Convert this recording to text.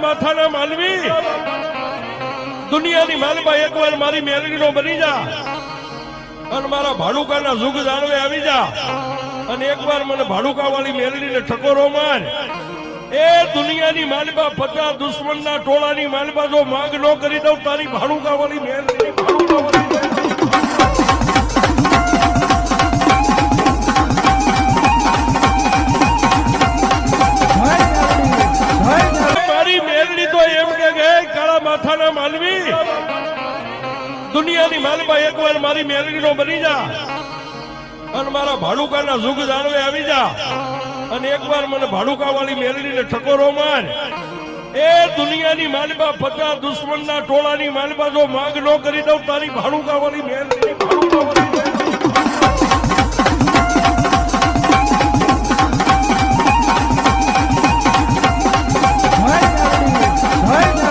માથાના માલવી દુનિયાની માલબા એકવાર મારી મેલડીનો બની જા અને મારા ભાડુકાના જુગ જાળવે આવી જા અને એકવાર મને ભાડુકા વાળી મેલડીને ઠકોરો માર એ દુનિયાની માલબા 50 દુશ્મનના ટોળાની માલબા જો માંગ ન કરી દઉં તારી ભાડુકા વાળી મેલડી ભાડુકા વાળી માથાના માલવી દુનિયાની માલબા એકવાર મારી મેલડીનો બની જા અને મારા ભાડુકાના જુગ જાળવે આવી જા અને એકવાર મને ભાડુકા વાળી મેલડીને ઠકોરો માર એ દુનિયાની માલબા 50 દુશ્મનના ટોળાની માલબા જો માંગ ન કરી દઉં તારી ભાડુકા વાળી મેલડી ભાડુકા વાળી